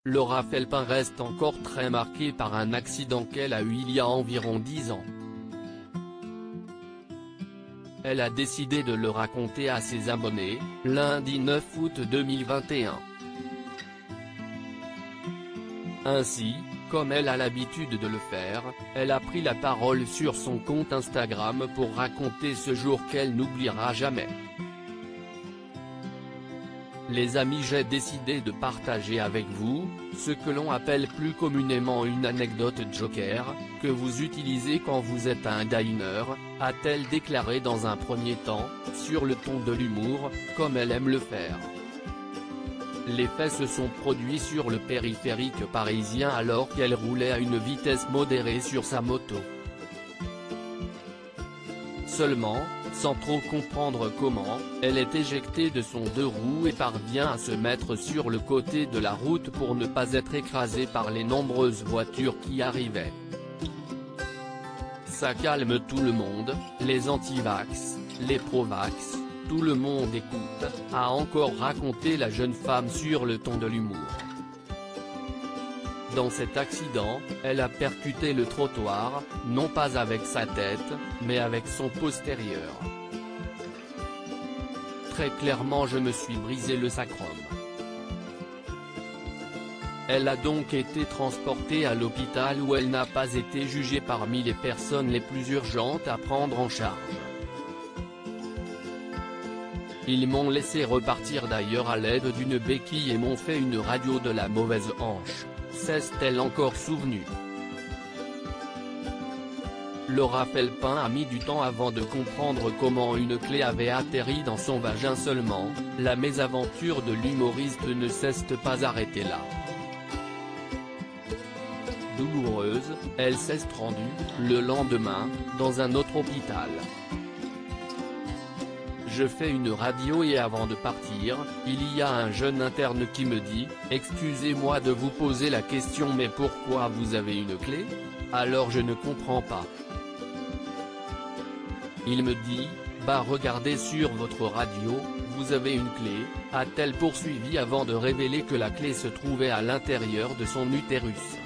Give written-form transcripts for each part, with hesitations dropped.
Laura Felpin reste encore très marquée par un accident qu'elle a eu il y a environ 10 ans. Elle a décidé de le raconter à ses abonnés, lundi 9 août 2021. Ainsi, comme elle a l'habitude de le faire, elle a pris la parole sur son compte Instagram pour raconter ce jour qu'elle n'oubliera jamais. Les amis, j'ai décidé de partager avec vous, ce que l'on appelle plus communément une anecdote joker, que vous utilisez quand vous êtes un diner, a-t-elle déclaré dans un premier temps, sur le ton de l'humour, comme elle aime le faire. Les faits se sont produits sur le périphérique parisien alors qu'elle roulait à une vitesse modérée sur sa moto. Seulement, sans trop comprendre comment, elle est éjectée de son deux roues et parvient à se mettre sur le côté de la route pour ne pas être écrasée par les nombreuses voitures qui arrivaient. Ça calme tout le monde, les anti-vax, les pro-vax, tout le monde écoute, a encore raconté la jeune femme sur le ton de l'humour. Dans cet accident, elle a percuté le trottoir, non pas avec sa tête, mais avec son postérieur. Très clairement, je me suis brisé le sacrum. Elle a donc été transportée à l'hôpital où elle n'a pas été jugée parmi les personnes les plus urgentes à prendre en charge. Ils m'ont laissé repartir d'ailleurs à l'aide d'une béquille et m'ont fait une radio de la mauvaise hanche, s'est-elle encore souvenue. Laura Felpin a mis du temps avant de comprendre comment une clé avait atterri dans son vagin seulement, la mésaventure de l'humoriste ne s'est pas arrêtée là. Douloureuse, elle s'est rendue, le lendemain, dans un autre hôpital. Je fais une radio et avant de partir, il y a un jeune interne qui me dit « Excusez-moi de vous poser la question, mais pourquoi vous avez une clé? Alors je ne comprends pas. » Il me dit « Bah regardez sur votre radio, vous avez une clé », a-t-elle poursuivi avant de révéler que la clé se trouvait à l'intérieur de son utérus.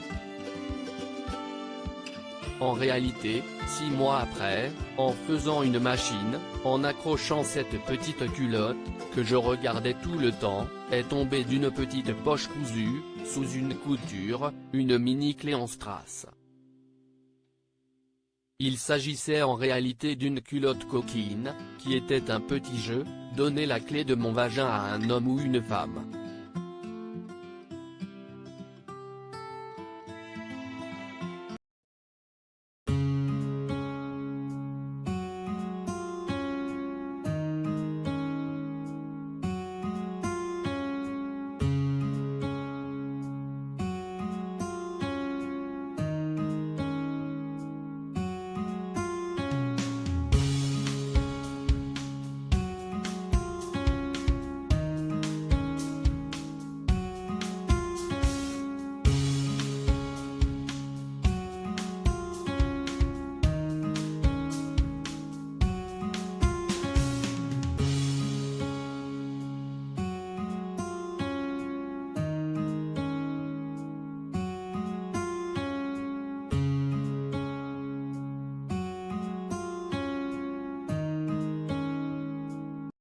En réalité, 6 mois après, en faisant une machine, en accrochant cette petite culotte, que je regardais tout le temps, est tombée d'une petite poche cousue, sous une couture, une mini-clé en strass. Il s'agissait en réalité d'une culotte coquine, qui était un petit jeu, donner la clé de mon vagin à un homme ou une femme.